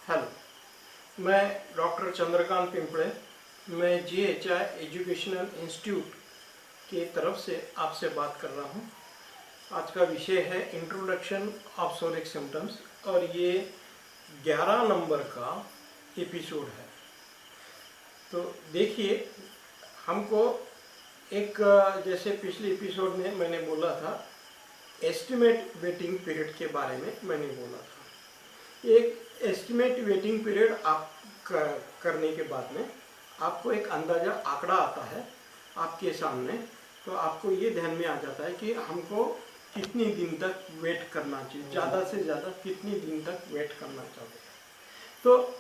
Hello, मैं doctor Chandrakant पिंपड़े, मैं GHI educational institute की तरफ से आपसे बात कर रहा हूँ। आज का विषय है इंट्रोडक्शन ऑफ सोरिक सिम्टम्स और ये 11 नंबर का एपिसोड है। तो देखिए, हमको एक जैसे पिछले एपिसोड में मैंने बोला था, एस्टिमेट वेटिंग पीरियड के बारे में मैंने बोला था। एक एस्टिमेट वेटिंग पीरियड आप करने के बाद में आपको एक अंदाज़ा आंकड़ा आता है आपके सामने, तो आपको ये ध्यान में आ जाता है कि हमको कितनी दिन तक वेट करना चाहिए, ज़्यादा से ज़्यादा कितनी दिन तक वेट करना चाहते हैं। तो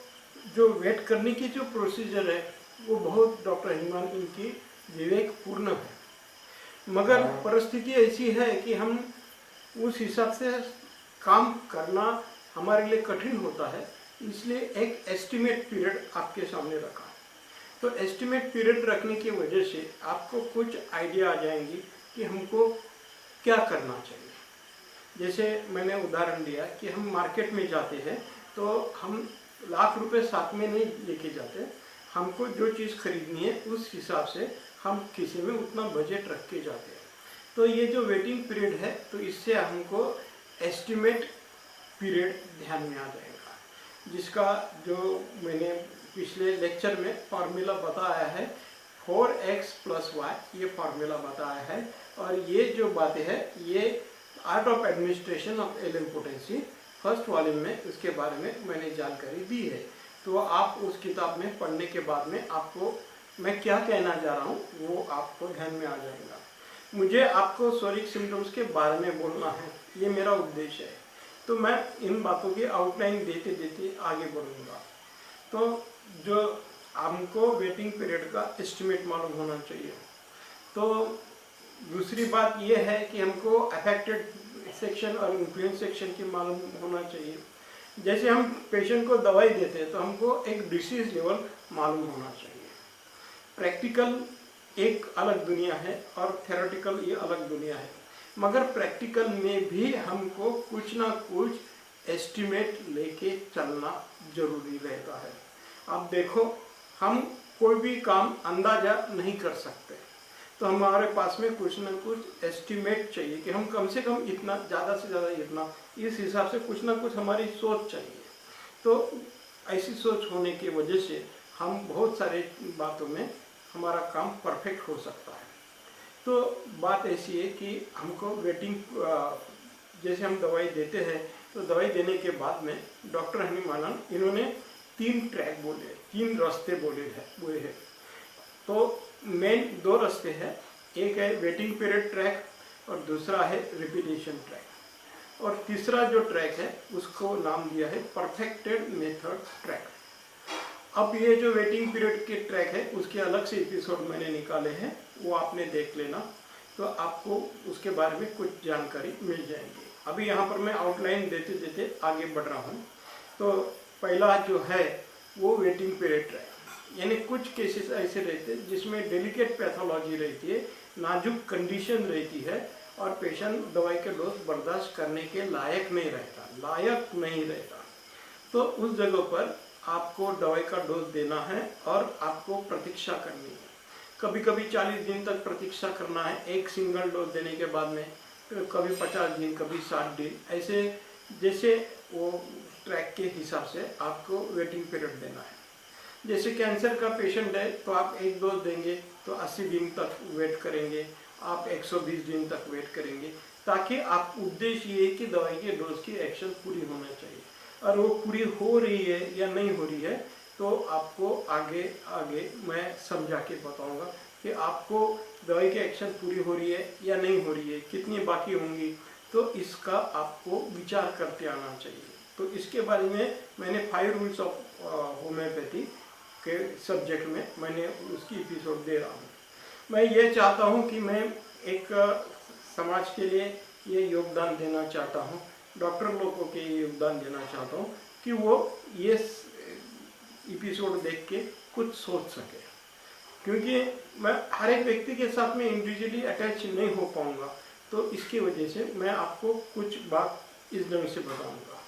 जो वेट करने की जो प्रोसीजर है वो बहुत डॉक्टर हिमान इनकी विवेकपूर्ण है, मगर परिस्थिति ऐसी है कि हम उस हिसाब से काम करना हमारे लिए कठिन होता है, इसलिए एक एस्टिमेट पीरियड आपके सामने रखा है। तो एस्टिमेट पीरियड रखने की वजह से आपको कुछ आइडिया आ जाएंगी कि हमको क्या करना चाहिए। जैसे मैंने उदाहरण दिया कि हम मार्केट में जाते हैं तो हम लाख रुपए साथ में नहीं लेके जाते, हमको जो चीज़ खरीदनी है उस हिसाब से हम किसी में उतना बजट रख के जाते हैं। तो ये जो वेटिंग पीरियड है, तो इससे हमको एस्टिमेट पीरियड ध्यान में आ जाएगा, जिसका जो मैंने पिछले लेक्चर में फार्मूला बताया है 4x + y, ये फार्मूला बताया है। और ये जो बातें है ये आर्ट ऑफ एडमिनिस्ट्रेशन ऑफ एलिम्पोटेंसी फर्स्ट वॉल्यूम में उसके बारे में मैंने जानकारी दी है। तो आप उस किताब में पढ़ने के बाद में आपको मैं क्या कहना चाह रहा हूँ वो आपको ध्यान में आ जाएगा। मुझे आपको सोरिक सिम्टम्स के बारे में बोलना है, ये मेरा उद्देश्य है। तो मैं इन बातों की आउटलाइन देते देते आगे बढ़ूंगा। तो जो हमको वेटिंग पीरियड का एस्टिमेट मालूम होना चाहिए। तो दूसरी बात यह है कि हमको अफेक्टेड सेक्शन और इन्फ्लुएंस सेक्शन की मालूम होना चाहिए। जैसे हम पेशेंट को दवाई देते हैं तो हमको एक डिसीज लेवल मालूम होना चाहिए। प्रैक्टिकल एक अलग दुनिया है और थेरेटिकल ये अलग दुनिया है, मगर प्रैक्टिकल में भी हमको कुछ ना कुछ एस्टिमेट लेके चलना जरूरी रहता है। अब देखो, हम कोई भी काम अंदाजा नहीं कर सकते, तो हमारे पास में कुछ ना कुछ एस्टिमेट चाहिए कि हम कम से कम इतना, ज़्यादा से ज़्यादा इतना, इस हिसाब से कुछ ना कुछ हमारी सोच चाहिए। तो ऐसी सोच होने की वजह से हम बहुत सारे बातों में हमारा काम परफेक्ट हो सकता है। तो बात ऐसी है कि हमको वेटिंग, जैसे हम दवाई देते हैं तो दवाई देने के बाद में डॉक्टर हनीमानन इन्होंने 3 ट्रैक बोले, 3 रास्ते बोले हैं। तो मेन 2 रास्ते हैं, एक है वेटिंग पीरियड ट्रैक और दूसरा है रिपीटेशन ट्रैक। और तीसरा जो ट्रैक है उसको नाम दिया है परफेक्टेड मेथड ट्रैक। अब ये जो वेटिंग पीरियड के ट्रैक है उसके अलग से एपिसोड मैंने निकाले हैं, वो आपने देख लेना, तो आपको उसके बारे में कुछ जानकारी मिल जाएगी। अभी यहाँ पर मैं आउटलाइन देते देते आगे बढ़ रहा हूँ। तो पहला जो है वो वेटिंग पीरियड ट्रैक, यानी कुछ केसेस ऐसे रहते हैं जिसमें डेलिकेट पैथोलॉजी रहती है, नाजुक कंडीशन रहती है और पेशेंट दवाई के डोज बर्दाश्त करने के लायक नहीं रहता। तो उस जगह पर आपको दवाई का डोज देना है और आपको प्रतीक्षा करनी है। कभी कभी 40 दिन तक प्रतीक्षा करना है एक सिंगल डोज देने के बाद में, कभी 50 दिन, कभी 60 दिन, ऐसे जैसे वो ट्रैक के हिसाब से आपको वेटिंग पीरियड देना है। जैसे कैंसर का पेशेंट है तो आप एक डोज देंगे तो 80 दिन तक वेट करेंगे, आप 120 दिन तक वेट करेंगे, ताकि आप उद्देश्य ये है कि दवाई के डोज की एक्शन पूरी होना चाहिए। और वो पूरी हो रही है या नहीं हो रही है तो आपको आगे मैं समझा के बताऊंगा कि आपको दवाई की एक्शन पूरी हो रही है या नहीं हो रही है, कितनी बाकी होंगी, तो इसका आपको विचार करते आना चाहिए। तो इसके बारे में मैंने 5 रूल्स ऑफ होम्योपैथी के सब्जेक्ट में मैंने उसकी एपिसोड दे रहा हूँ। मैं ये चाहता हूँ कि मैं एक समाज के लिए ये योगदान देना चाहता हूँ, डॉक्टर लोगों के योगदान देना चाहता हूँ कि वो ये एपिसोड देख के कुछ सोच सके, क्योंकि मैं हर एक व्यक्ति के साथ में इंडिविजुअली अटैच नहीं हो पाऊँगा। तो इसकी वजह से मैं आपको कुछ बात इस ढंग से बताऊँगा।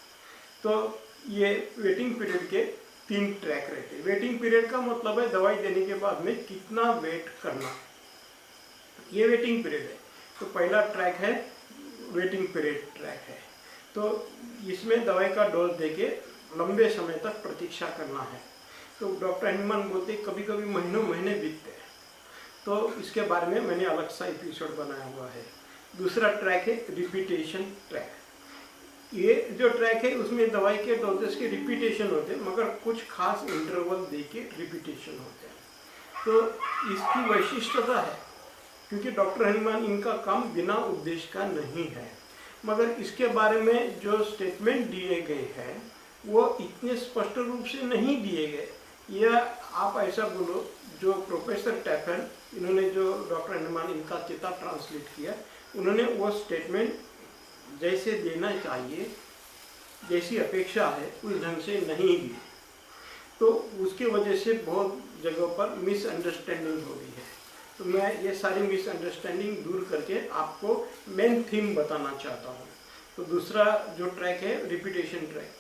तो ये वेटिंग पीरियड के 3 ट्रैक रहते हैं। वेटिंग पीरियड का मतलब है दवाई देने के बाद में कितना वेट करना, ये वेटिंग पीरियड है। तो पहला ट्रैक है वेटिंग पीरियड ट्रैक है, तो इसमें दवाई का डोज देके लंबे समय तक प्रतीक्षा करना है। तो डॉक्टर हनीमान बोलते कभी कभी महीनों महीने बीतते हैं, तो इसके बारे में मैंने अलग सा एपिसोड बनाया हुआ है। दूसरा ट्रैक है रिपीटेशन ट्रैक। ये जो ट्रैक है उसमें दवाई के डोजेस के रिपीटेशन होते हैं, मगर कुछ खास इंटरवल दे के रिपीटेशन होते हैं। तो इसकी वैशिष्ट्यता है, क्योंकि डॉक्टर हनीमान इनका काम बिना उद्देश्य का नहीं है, मगर इसके बारे में जो स्टेटमेंट दिए गए हैं वो इतने स्पष्ट रूप से नहीं दिए गए। या आप ऐसा बोलो, जो प्रोफेसर टैफन, इन्होंने जो डॉक्टर हनीमान इनका किताब ट्रांसलेट किया, उन्होंने वो स्टेटमेंट जैसे देना चाहिए, जैसी अपेक्षा है, उस ढंग से नहीं दी। तो उसके वजह से बहुत जगहों पर मिसअंडरस्टैंडिंग हो रही है। तो मैं ये सारी मिसअंडरस्टैंडिंग दूर करके आपको मेन थीम बताना चाहता हूँ। तो दूसरा जो ट्रैक है रिपीटेशन ट्रैक।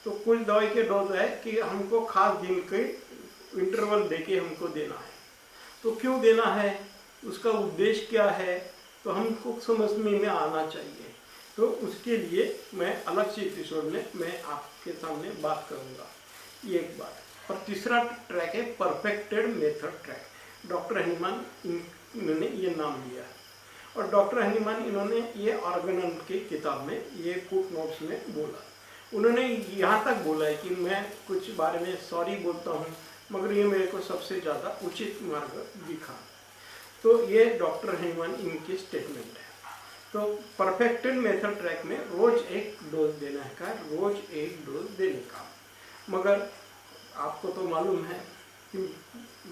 तो कुछ दवाई के डोज है कि हमको खास दिन के इंटरवल देके हमको देना है। तो क्यों देना है, उसका उद्देश्य क्या है, तो हमको समझ में आना चाहिए। तो उसके लिए मैं अलग से एपिसोड में मैं आपके सामने बात करूँगा, ये एक बात। और तीसरा ट्रैक है परफेक्टेड मेथड ट्रैक। डॉक्टर हनीमान इन्होंने ये नाम लिया है, और डॉक्टर हनीमान इन्होंने ये ऑर्गेनन की किताब में ये फुट नोट्स में बोला। उन्होंने यहाँ तक बोला है कि मैं कुछ बारे में सॉरी बोलता हूँ, मगर ये मेरे को सबसे ज़्यादा उचित मार्ग दिखा। तो ये डॉक्टर हनीमान इनकी स्टेटमेंट है। तो परफेक्टेड मेथड ट्रैक में रोज एक डोज देना है का, रोज एक डोज देने का। मगर आपको तो मालूम है कि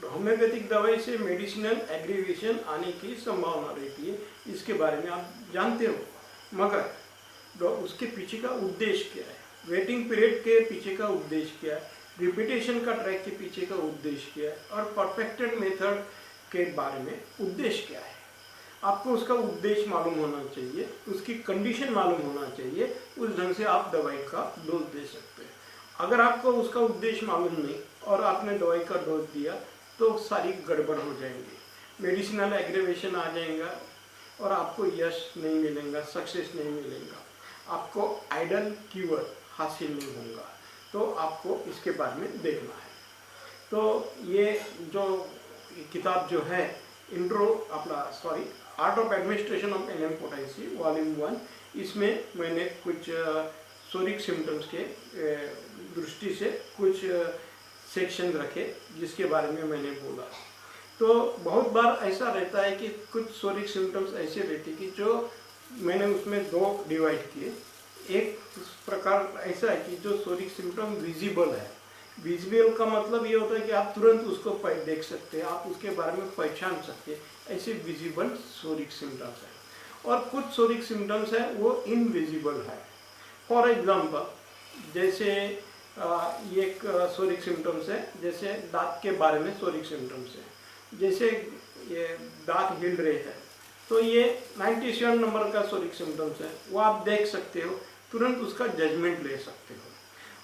होम्योपैथिक दवाई से मेडिसिनल एग्रीवेशन आने की संभावना रहती है, इसके बारे में आप जानते हो। मगर उसके पीछे का उद्देश्य क्या है, वेटिंग पीरियड के पीछे का उद्देश्य क्या है, रिपीटेशन का ट्रैक के पीछे का उद्देश्य क्या है, और परफेक्टेड मेथड के बारे में उद्देश्य क्या है, आपको उसका उद्देश्य मालूम होना चाहिए, उसकी कंडीशन मालूम होना चाहिए। उस ढंग से आप दवाई का डोज दे सकते हैं। अगर आपको उसका उद्देश्य मालूम नहीं और आपने दवाई का डोज दिया तो सारी गड़बड़ हो जाएंगी, मेडिसिनल एग्रीवेशन आ जाएगा और आपको यश नहीं मिलेगा, सक्सेस नहीं मिलेगा, आपको आइडल क्यूर हासिल नहीं होगा। तो आपको इसके बारे में देखना है। तो ये जो किताब जो है art of administration of NM potency volume 1, इसमें मैंने कुछ सोरिक सिम्टम्स के दृष्टि से कुछ सेक्शन रखे जिसके बारे में मैंने बोला। तो बहुत बार ऐसा रहता है कि कुछ सोरिक सिम्टम्स ऐसे रहते कि जो मैंने उसमें 2 डिवाइड किए। एक प्रकार ऐसा है कि जो सोरिक सिम्टम विजिबल है। विजिबल का मतलब ये होता है कि आप तुरंत उसको देख सकते हैं, आप उसके बारे में पहचान सकते हैं, ऐसे विजिबल सोरिक सिम्टम्स है। और कुछ सोरिक सिम्टम्स है वो इनविजिबल है। फॉर एग्जांपल, जैसे एक सोरिक सिम्टम्स है, जैसे दांत के बारे में सोरिक सिम्टम्स है, जैसे ये दांत हिल रहे हैं, तो ये 97 नंबर का सोरिक सिम्टम्स है, वो आप देख सकते हो, तुरंत उसका जजमेंट ले सकते हो।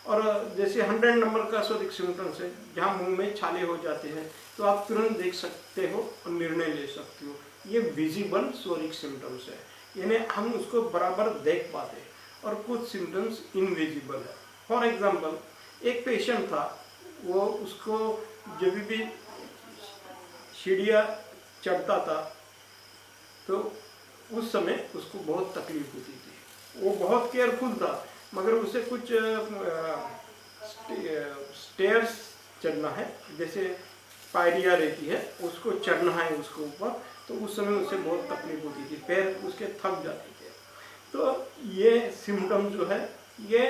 और जैसे 100 नंबर का सोरिक सिम्टम्स है, जहाँ मुंह में छाले हो जाते हैं, तो आप तुरंत देख सकते हो और निर्णय ले सकते हो। ये विजिबल सोरिक सिम्टम्स है, यानी हम उसको बराबर देख पाते हैं। और कुछ सिम्टम्स इनविजिबल है। फॉर एग्जांपल, एक पेशेंट था, वो उसको जब भी सीढ़ियाँ चढ़ता था तो उस समय उसको बहुत तकलीफ होती थी। वो बहुत केयरफुल था, मगर उसे कुछ स्टेयर्स चढ़ना है, जैसे पायरिया रहती है, उसको चढ़ना है उसको ऊपर, तो उस समय उसे बहुत तकलीफ होती थी, पैर उसके थक जाते थे। तो ये सिम्टम जो है, ये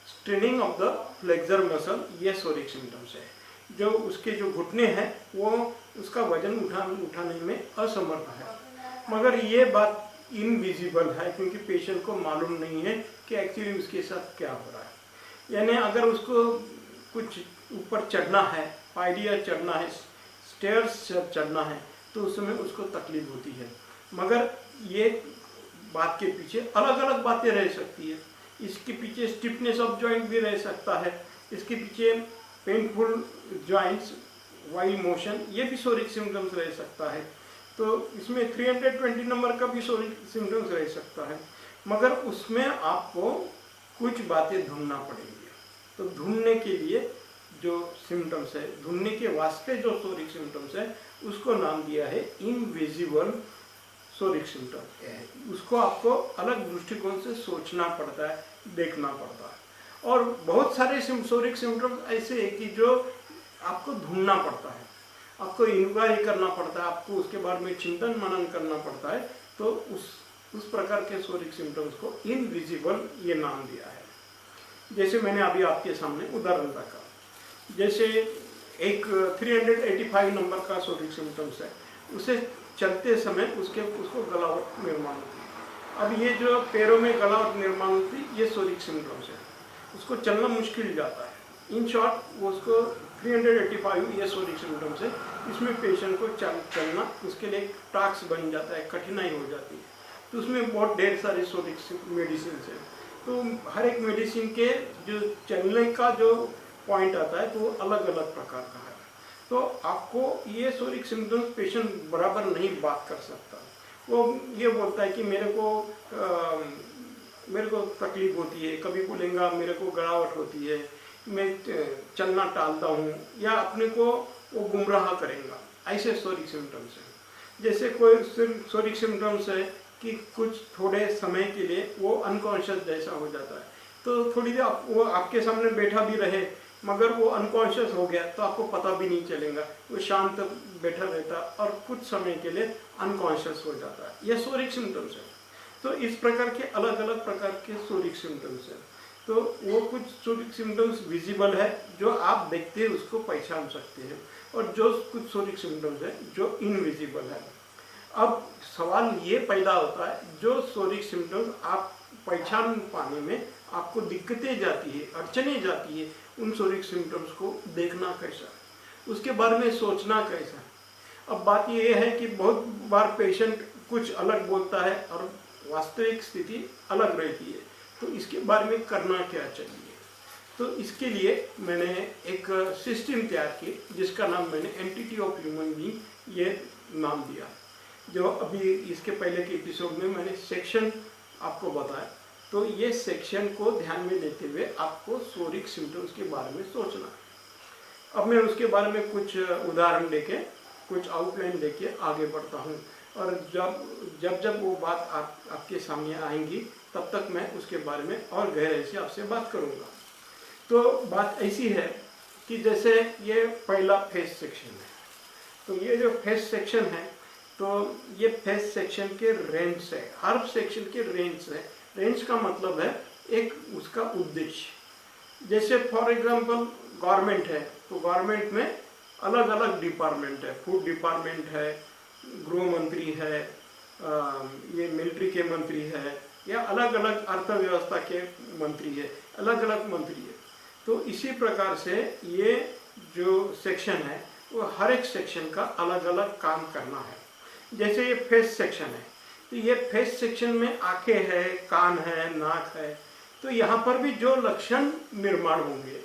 straining of the flexor muscle, ये सोरिक सिम्टम्स है। जो उसके जो घुटने हैं वो उसका वजन उठाने में असमर्थ है, मगर ये बात इनविजिबल है क्योंकि पेशेंट को मालूम नहीं है कि एक्चुअली उसके साथ क्या हो रहा है। यानी अगर उसको कुछ ऊपर चढ़ना है, पायरिया चढ़ना है, स्टेयर्स चढ़ना है, तो उस समय उसको तकलीफ होती है। मगर ये बात के पीछे अलग अलग बातें रह सकती है। इसके पीछे स्टिफनेस ऑफ जॉइंट भी रह सकता है, इसके पीछे पेनफुल जॉइंट्स, वाइल मोशन, ये भी सोरिक सिम्टम्स रह सकता है। तो इसमें 320 नंबर का भी सोरिक सिम्टम्स रह सकता है, मगर उसमें आपको कुछ बातें ढूंढना पड़ेगी। तो ढूंढने के लिए जो सिम्टम्स है, ढूंढने के वास्ते जो सोरिक सिम्टम्स है, उसको नाम दिया है इनविजिबल सोरिक सिम्टम है। उसको आपको अलग दृष्टिकोण से सोचना पड़ता है, देखना पड़ता है। और बहुत सारे सोरिक सिम्टम्स ऐसे है कि जो आपको ढूंढना पड़ता है, आपको इंक्वायरी करना पड़ता है, आपको उसके बारे में चिंतन मनन करना पड़ता है। तो उस प्रकार के सोरिक सिम्टम्स को इनविजिबल ये नाम दिया है। जैसे मैंने अभी आपके सामने उदाहरण रखा, जैसे एक 385 नंबर का सोरिक सिम्टम्स है, उसे चलते समय उसको गलावट निर्माण होती है। अब ये जो पैरों में गलावट निर्माण होती है, ये सोरिक सिम्टम्स है। उसको चलना मुश्किल जाता है। इन शॉर्ट उसको 385 ये सोरिक सिम्टम्स है। इसमें पेशेंट को चलना उसके लिए टास्क बन जाता है, कठिनाई हो जाती है। तो उसमें बहुत ढेर सारी सोरिक मेडिसिन है। तो हर एक मेडिसिन के जो चलने का जो पॉइंट आता है तो अलग अलग प्रकार का है। तो आपको ये सोरिक सिम्टम्स पेशेंट बराबर नहीं बात कर सकता। वो ये बोलता है कि मेरे को तकलीफ होती है, कभी बोलेगा मेरे को गड़ावट होती है, मैं चलना टालता हूँ, या अपने को वो गुमराह करेगा। ऐसे सोरिक सिम्टम्स हैं। जैसे कोई सोरिक सिम्टम्स है कि कुछ थोड़े समय के लिए वो अनकॉन्शियस जैसा हो जाता है। तो थोड़ी देर वो आपके सामने बैठा भी रहे मगर वो अनकॉन्शियस हो गया तो आपको पता भी नहीं चलेगा, वो शांत बैठा रहता और कुछ समय के लिए अनकॉन्शियस हो जाता है। यह सोरिक सिम्टम्स है। तो इस प्रकार के अलग अलग प्रकार के सोरिक सिम्टम्स हैं। तो वो कुछ सोरिक सिम्टम्स विजिबल है, जो आप देखते हैं उसको पहचान सकते हैं, और जो कुछ सोरिक सिम्टम्स है जो इनविजिबल है। अब सवाल ये पैदा होता है, जो सोरिक सिम्टम्स आप पहचान पाने में आपको दिक्कतें जाती है, अड़चनें जाती है, उन सोरिक सिम्टम्स को देखना कैसा, उसके बारे में सोचना कैसा। अब बात ये है कि बहुत बार पेशेंट कुछ अलग बोलता है और वास्तविक स्थिति अलग रहती है। तो इसके बारे में करना क्या चाहिए। तो इसके लिए मैंने एक सिस्टम तैयार की, जिसका नाम मैंने एंटिटी ऑफ ह्यूमन बीइंग ये नाम दिया। जो अभी इसके पहले के एपिसोड में मैंने सेक्शन आपको बताया। तो ये सेक्शन को ध्यान में लेते हुए आपको सोरिक सिम्टम्स के बारे में सोचना है। अब मैं उसके बारे में कुछ उदाहरण लेके, कुछ आउटलाइन लेके आगे बढ़ता हूँ, और जब वो बात आपके सामने आएंगी तब तक मैं उसके बारे में और गहराई से आपसे बात करूँगा। तो बात ऐसी है कि जैसे ये पहला फेस सेक्शन है। तो ये जो फेस सेक्शन है, तो ये फेस सेक्शन के रेंज है, हर सेक्शन के रेंज है। रेंज का मतलब है एक उसका उद्देश्य। जैसे फॉर एग्जांपल गवर्नमेंट है, तो गवर्नमेंट में अलग अलग डिपार्टमेंट है। फूड डिपार्टमेंट है, गृह मंत्री है, ये मिलिट्री के मंत्री है, या अलग अलग अर्थव्यवस्था के मंत्री है, अलग अलग मंत्री है। तो इसी प्रकार से ये जो सेक्शन है वो हर एक सेक्शन का अलग अलग काम करना है। जैसे ये फेस सेक्शन है, तो ये फेस सेक्शन में आंखें है, कान है, नाक है। तो यहाँ पर भी जो लक्षण निर्माण होंगे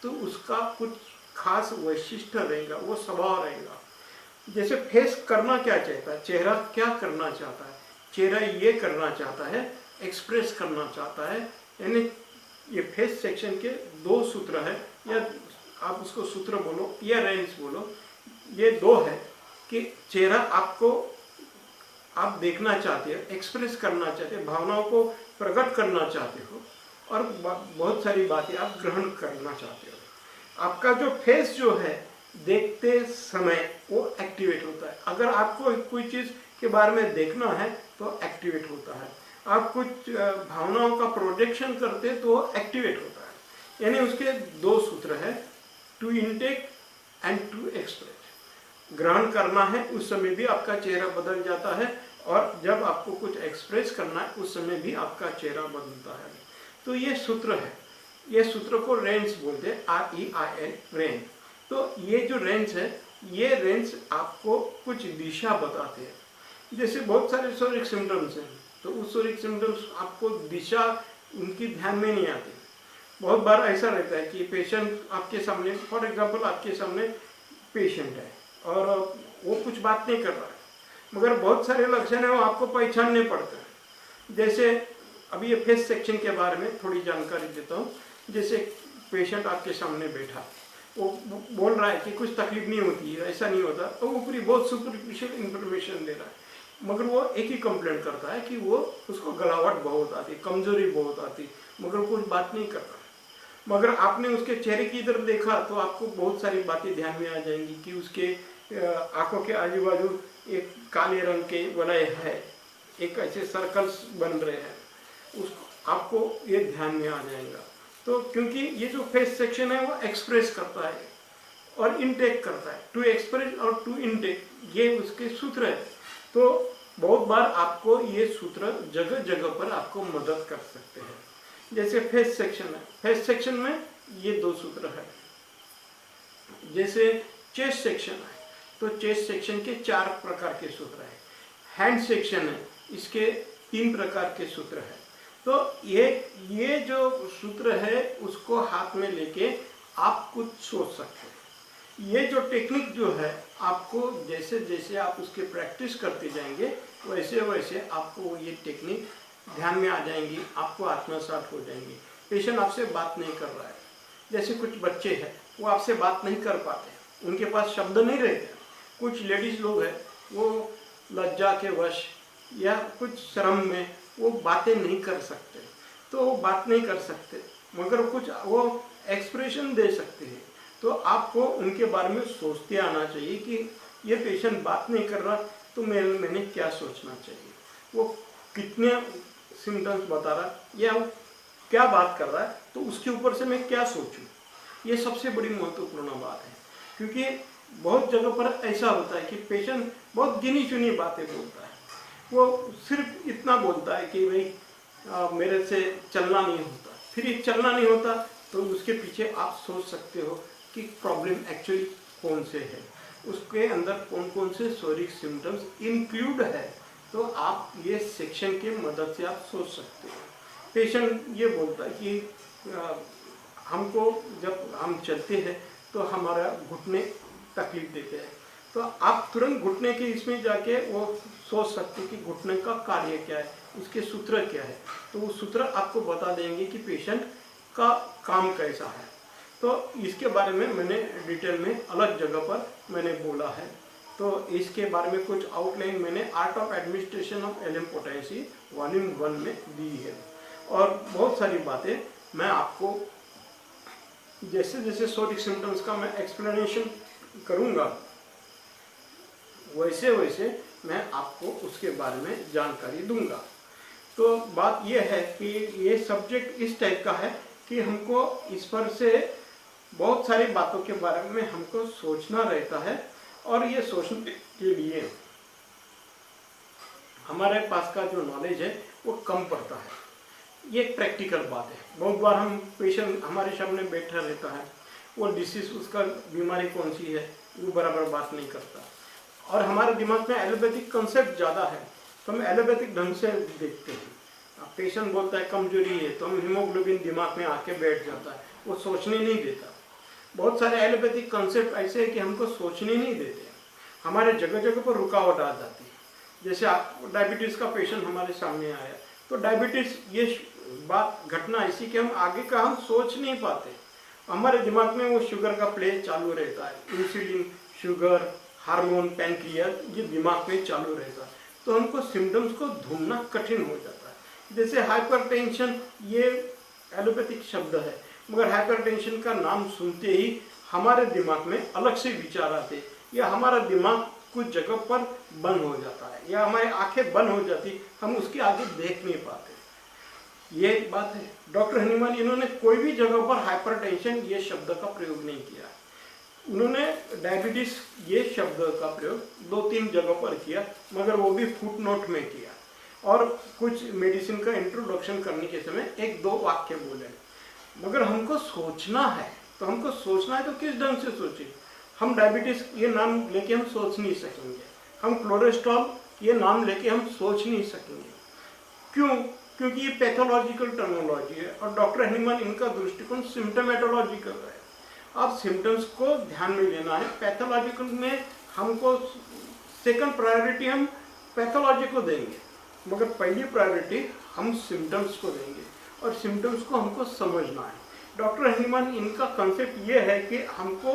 तो उसका कुछ खास वैशिष्ट्य रहेगा, वो स्वभाव रहेगा। जैसे फेस करना क्या चाहता है, चेहरा क्या करना चाहता है, चेहरा ये करना चाहता है, एक्सप्रेस करना चाहता है। यानी ये फेस सेक्शन के दो सूत्र है, या आप उसको सूत्र बोलो या रेंज बोलो। ये दो है कि चेहरा आपको आप देखना चाहते हो, एक्सप्रेस करना चाहते हो, भावनाओं को प्रकट करना चाहते हो, और बहुत सारी बातें आप ग्रहण करना चाहते हो। आपका जो फेस जो है देखते समय वो एक्टिवेट होता है। अगर आपको कोई चीज़ के बारे में देखना है तो एक्टिवेट होता है। आप कुछ भावनाओं का प्रोजेक्शन करते तो एक्टिवेट होता है। यानी उसके दो सूत्र है, to intake and to express. ग्रहण करना है उस समय भी आपका चेहरा बदल जाता है, और जब आपको कुछ एक्सप्रेस करना है उस समय भी आपका चेहरा बदलता है। तो ये सूत्र है, ये सूत्र को रेंज बोलते हैं, REIN रेंज। तो ये जो रेंज है, ये रेंज आपको कुछ दिशा बताते हैं। जैसे बहुत सारे सोरिक सिम्टम्स हैं, तो उस सोरिक सिम्टम्स आपको दिशा उनकी ध्यान में नहीं आती। बहुत बार ऐसा रहता है कि पेशेंट आपके सामने, फॉर एग्जांपल आपके सामने पेशेंट है और वो कुछ बात नहीं कर रहा है, मगर बहुत सारे लक्षण है वो आपको पहचानने पड़ते हैं। जैसे अभी ये फेस सेक्शन के बारे में थोड़ी जानकारी देता हूँ। जैसे पेशेंट आपके सामने बैठा, वो बोल रहा है कि कुछ तकलीफ नहीं होती है, ऐसा नहीं होता, तो वो पूरी बहुत सुपरफिशियल इंफॉर्मेशन दे रहा है, मगर वो एक ही कंप्लेंट करता है कि वो उसको गलावट बहुत आती, कमजोरी बहुत आती, मगर कुछ बात नहीं कर रहा। मगर आपने उसके चेहरे की तरफ देखा तो आपको बहुत सारी बातें ध्यान में आ जाएंगी कि उसके आंखों के आजू बाजू एक काले रंग के वलय है, एक ऐसे सर्कल्स बन रहे हैं, उस आपको ये ध्यान में आ जाएगा। तो क्योंकि ये जो फेस सेक्शन है वो एक्सप्रेस करता है और इनटेक करता है, टू एक्सप्रेस और टू इनटेक, ये उसके सूत्र है। तो बहुत बार आपको ये सूत्र जगह जगह पर आपको मदद कर सकते हैं। जैसे फेस सेक्शन है, फेस सेक्शन में ये 2 सूत्र है। जैसे चेस्ट सेक्शन है तो चेस्ट सेक्शन के 4 प्रकार के सूत्र है। हैंड सेक्शन है, इसके 3 प्रकार के सूत्र है। तो ये जो सूत्र है उसको हाथ में लेके आप कुछ सोच सकते हैं। ये जो टेक्निक जो है आपको जैसे जैसे आप उसके प्रैक्टिस करते जाएंगे वैसे वैसे आपको ये टेक्निक ध्यान में आ जाएंगी, आपको आत्मसात हो जाएंगी। पेशेंट आपसे बात नहीं कर रहा है, जैसे कुछ बच्चे हैं वो आपसे बात नहीं कर पाते, उनके पास शब्द नहीं रहते। कुछ लेडीज लोग हैं वो लज्जा के वश या कुछ शर्म में वो बातें नहीं कर सकते, तो वो बात नहीं कर सकते, मगर कुछ वो एक्सप्रेशन दे सकते हैं। तो आपको उनके बारे में सोचते आना चाहिए कि ये पेशेंट बात नहीं कर रहा तो मैंने क्या सोचना चाहिए, वो कितने सिम्टम्स बता रहा है या वो क्या बात कर रहा है, तो उसके ऊपर से मैं क्या सोचूं। ये सबसे बड़ी महत्वपूर्ण बात है, क्योंकि बहुत जगह पर ऐसा होता है कि पेशेंट बहुत गिनी चुनी बातें बोलता है। वो सिर्फ इतना बोलता है कि भाई मेरे से चलना नहीं होता, फिर ये चलना नहीं होता तो उसके पीछे आप सोच सकते हो कि प्रॉब्लम एक्चुअली कौन से है, उसके अंदर कौन कौन से शोरिक सिम्टम्स इंक्लूड है। तो आप ये सेक्शन के मदद से आप सोच सकते हो। पेशेंट ये बोलता है कि हमको जब हम चलते हैं तो हमारा घुटने तकलीफ देते हैं, तो आप तुरंत घुटने के इसमें जाके वो सोच सकते हैं कि घुटने का कार्य क्या है, उसके सूत्र क्या है, तो वो सूत्र आपको बता देंगे कि पेशेंट का काम कैसा है। तो इसके बारे में मैंने डिटेल में अलग जगह पर मैंने बोला है। तो इसके बारे में कुछ आउटलाइन मैंने art of administration of LM potency volume 1 में दी है, और बहुत सारी बातें मैं आपको जैसे जैसे शोरिक सिम्टम्स का मैं एक्सप्लेनेशन करूंगा वैसे वैसे मैं आपको उसके बारे में जानकारी दूंगा। तो बात यह है कि ये सब्जेक्ट इस टाइप का है कि हमको इस पर से बहुत सारी बातों के बारे में हमको सोचना रहता है, और ये सोचने के लिए हमारे पास का जो नॉलेज है वो कम पड़ता है। ये एक प्रैक्टिकल बात है। बहुत बार हम पेशेंट हमारे सामने बैठा रहता है, वो डिसीज उसका बीमारी कौन सी है वो बराबर बात नहीं करता, और हमारे दिमाग में एलोपैथिक कंसेप्ट ज़्यादा है, तो हम एलोपैथिक ढंग से देखते हैं। पेशेंट बोलता है कमजोरी है तो हम हीमोग्लोबिन दिमाग में आके बैठ जाता है, वो सोचने नहीं देता। बहुत सारे एलोपैथिक कंसेप्ट ऐसे हैं कि हमको सोचने नहीं देते, हमारे जगह जगह पर रुकावट आ जाती है। जैसे आप डायबिटीज़ का पेशेंट हमारे सामने आया, तो डायबिटीज़ ये बात घटना ऐसी कि हम आगे का हम सोच नहीं पाते, हमारे दिमाग में वो शुगर का प्ले चालू रहता है, इंसुलिन, शुगर, हार्मोन, पैनक्रियाज, ये दिमाग में चालू रहता है, तो हमको सिम्टम्स को ढूंढना कठिन हो जाता है। जैसे हाइपरटेंशन, ये एलोपैथिक शब्द है, मगर हाइपरटेंशन का नाम सुनते ही हमारे दिमाग में अलग से विचार आते, या हमारा दिमाग कुछ जगह पर बंद हो जाता है, या हमारी आंखें बंद हो जाती, हम उसके आगे देख नहीं पाते। ये बात है। डॉक्टर हनीमान इन्होंने कोई भी जगह पर हाइपरटेंशन ये शब्द का प्रयोग नहीं किया, उन्होंने डायबिटीज ये शब्द का प्रयोग 2-3 जगह पर किया, मगर वो भी फुट नोट में किया, और कुछ मेडिसिन का इंट्रोडक्शन करने के समय 1-2 वाक्य बोले। मगर हमको सोचना है, तो हमको सोचना है तो किस ढंग से सोचें। हम डायबिटीज ये नाम लेके हम सोच नहीं सकेंगे, हम कोलेस्ट्रॉल ये नाम लेके हम सोच नहीं सकेंगे। क्यों? क्योंकि ये पैथोलॉजिकल टर्मिनोलॉजी है और डॉक्टर हनीमन इनका दृष्टिकोण सिम्टोमेटोलॉजिकल है। आप सिम्टम्स को ध्यान में लेना है। पैथोलॉजिकल में हमको सेकंड प्रायोरिटी हम पैथोलॉजी को देंगे, मगर पहली प्रायोरिटी हम सिम्टम्स को देंगे और सिम्टम्स को हमको समझना है। डॉक्टर हनीमन इनका कंसेप्ट ये है कि हमको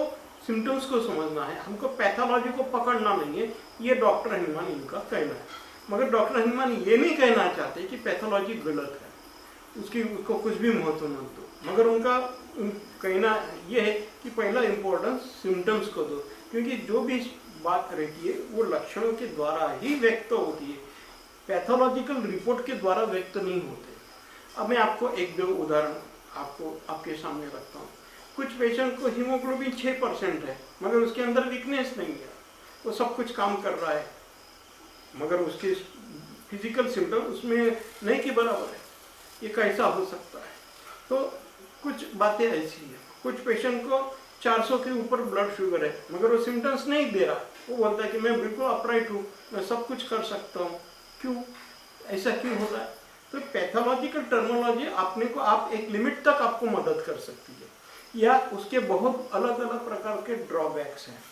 सिम्टम्स को समझना है, हमको पैथोलॉजी को पकड़ना नहीं है। ये डॉक्टर हनीमन इनका कहना है। मगर डॉक्टर हनीमन ये नहीं कहना चाहते कि पैथोलॉजी गलत है, उसको कुछ भी महत्व मत दो, मगर उनका कहना ये है कि पहला इम्पोर्टेंस सिम्टम्स को दो, क्योंकि जो भी बात रहती है वो लक्षणों के द्वारा ही व्यक्त होती है, पैथोलॉजिकल रिपोर्ट के द्वारा व्यक्त नहीं होते। अब मैं आपको एक दो उदाहरण आपके सामने रखता हूँ। कुछ पेशेंट को हीमोग्लोबिन 6% है, मगर उसके अंदर वीकनेस नहीं है, वो सब कुछ काम कर रहा है, मगर उसके फिजिकल सिम्टम उसमें नहीं के बराबर है। ये कैसा हो सकता है? तो कुछ बातें ऐसी हैं। कुछ पेशेंट को 400 के ऊपर ब्लड शुगर है, मगर वो सिम्टम्स नहीं दे रहा। वो बोलता है कि मैं बिल्कुल अपराइट हूँ, मैं सब कुछ कर सकता हूँ। क्यों? ऐसा क्यों हो रहा है? तो पैथोलॉजिकल टर्मिनोलॉजी अपने को आप एक लिमिट तक आपको मदद कर सकती है, या उसके बहुत अलग अलग प्रकार के ड्रॉबैक्स हैं,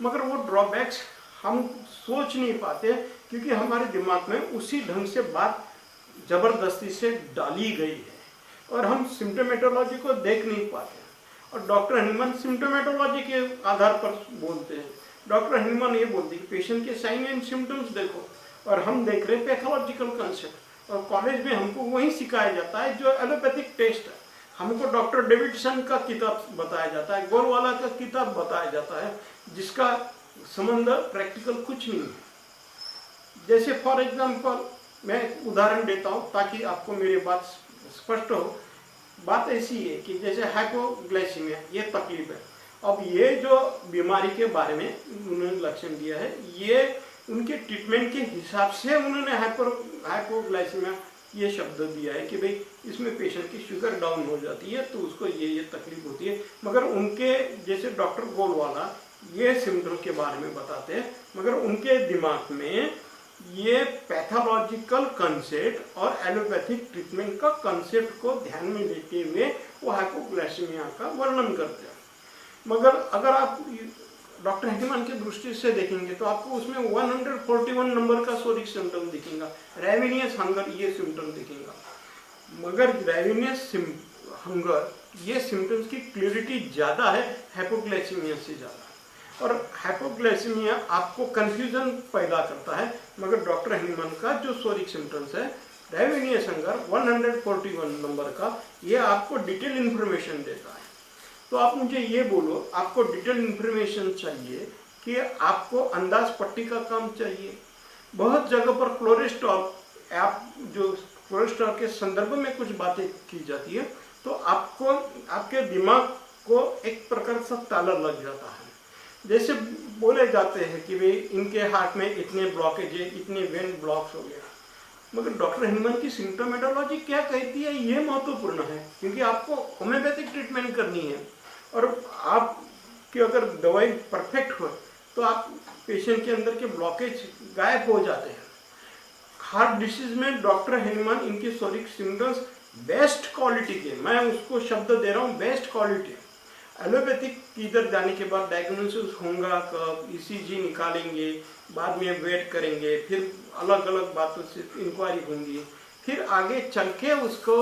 मगर वो ड्रॉबैक्स हम सोच नहीं पाते क्योंकि हमारे दिमाग में उसी ढंग से बात जबरदस्ती से डाली गई है और हम सिम्टोमेटोलॉजी को देख नहीं पाते। और डॉक्टर हनीमन सिम्टोमेटोलॉजी के आधार पर बोलते हैं। डॉक्टर हनीमन ये बोलते हैं कि पेशेंट के साइन एंड सिम्टम्स देखो, और हम देख रहे हैं पैथोलॉजिकल कंसेप्ट। और कॉलेज में हमको वही सिखाया जाता है जो एलोपैथिक टेस्ट है। हमको डॉक्टर डेविडसन का किताब बताया जाता है, गोलवाला का किताब बताया जाता है, जिसका संबंध प्रैक्टिकल कुछ नहीं है। जैसे फॉर एग्जांपल मैं उदाहरण देता हूँ ताकि आपको मेरी बात स्पष्ट हो। बात ऐसी है कि जैसे हाइपोग्लाइसीमिया ये तकलीफ है। अब ये जो बीमारी के बारे में उन्होंने लक्षण दिया है, ये उनके ट्रीटमेंट के हिसाब से उन्होंने हाइपोग्लाइसीमिया ये शब्द दिया है कि भाई इसमें पेशेंट की शुगर डाउन हो जाती है तो उसको ये तकलीफ होती है। मगर उनके जैसे डॉक्टर गोलवाला ये सिम्टम के बारे में बताते हैं, मगर उनके दिमाग में ये पैथोलॉजिकल कंसेप्ट और एलोपैथिक ट्रीटमेंट का कंसेप्ट को ध्यान में लेते हुए वो हाइपोग्लाइसीमिया का वर्णन करते हैं। मगर अगर आप डॉक्टर हनीमन की दृष्टि से देखेंगे तो आपको उसमें 141 नंबर का सोरिक सिम्टम दिखेगा, रैविनियस हंगर ये सिम्टम दिखेगा। मगर रैविनियस हंगर ये सिम्टम्स की क्लियरिटी ज़्यादा है हाइपोग्लाइसीमिया से ज़्यादा, और हाइपोग्लाइसीमिया आपको कंफ्यूजन पैदा करता है। मगर डॉक्टर हनीमन का जो सोरिक सिम्टम्स है रैविनियस हंगर 141 नंबर का, ये आपको डिटेल इन्फॉर्मेशन देता है। तो आप मुझे ये बोलो, आपको डिटेल इन्फॉर्मेशन चाहिए कि आपको अंदाज पट्टी का काम चाहिए? बहुत जगह पर कोलेस्ट्रॉल, आप जो कोलेस्ट्रॉल के संदर्भ में कुछ बातें की जाती है तो आपको आपके दिमाग को एक प्रकार से ताला लग जाता है। जैसे बोले जाते हैं कि भाई इनके हार्ट में इतने ब्लॉकेज है, इतने वेन ब्लॉक्स हो गया। मगर डॉक्टर हनीमन की सिम्टोमेटोलॉजी क्या कहती है ये महत्वपूर्ण है, क्योंकि आपको होम्योपैथिक ट्रीटमेंट करनी है और आपकी अगर दवाई परफेक्ट हो तो आप पेशेंट के अंदर के ब्लॉकेज गायब हो जाते हैं। हार्ट डिसीज में डॉक्टर हनीमन इनकी सोरिक सिम्टम्स बेस्ट क्वालिटी के, मैं उसको शब्द दे रहा हूँ बेस्ट क्वालिटी। एलोपैथिक इधर जाने के बाद डायग्नोसिस होगा कब, ईसीजी निकालेंगे, बाद में वेट करेंगे, फिर अलग अलग बातों से इंक्वायरी होंगी, फिर आगे चल के उसको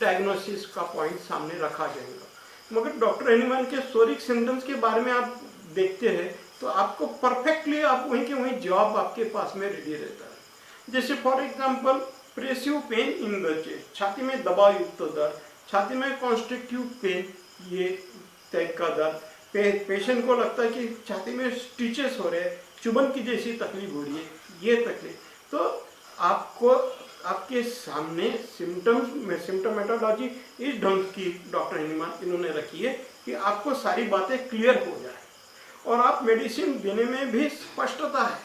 डायग्नोसिस का पॉइंट सामने रखा जाएगा। मगर डॉक्टर हनीमन के सोरिक सिम्टम्स के बारे में आप देखते हैं तो आपको परफेक्टली आप वहीं के वहीं जवाब आपके पास में रेडी रहता है। जैसे for example pressive pain in the chest, छाती में दबाव युक्त दर्द, छाती में कॉन्स्ट्रिक्टिव पेन ये टाइप का दर्द, पेशेंट को लगता है कि छाती में स्टिचेस हो रहे हैं, चुभन की जैसी तकलीफ हो रही है, ये तकलीफ, तो आपको आपके सामने सिम्टम्स में सिम्टोमेटोलॉजी इस ढंग की डॉक्टर हनीमन इन्होंने रखी है कि आपको सारी बातें क्लियर हो जाए और आप मेडिसिन देने में भी स्पष्टता है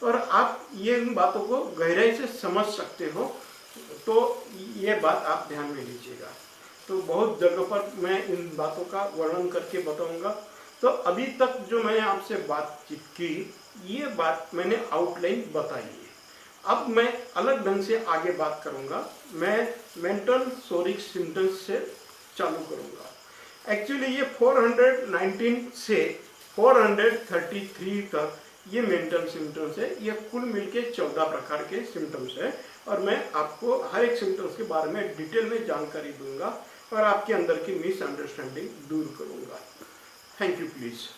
और आप ये इन बातों को गहराई से समझ सकते हो। तो ये बात आप ध्यान में लीजिएगा। तो बहुत जगह पर मैं इन बातों का वर्णन करके बताऊंगा। तो अभी तक जो मैंने आपसे बातचीत की ये बात मैंने आउटलाइन बताई है अब मैं अलग ढंग से आगे बात करूंगा। मैं मेंटल सोरिक सिम्टम्स से चालू करूंगा। एक्चुअली ये 419 से 433 तक ये मेंटल सिम्टम्स है। ये कुल मिलके 14 प्रकार के सिम्टम्स है और मैं आपको हर एक सिम्टम्स के बारे में डिटेल में जानकारी दूंगा और आपके अंदर की मिसअंडरस्टैंडिंग दूर करूंगा। Thank you please.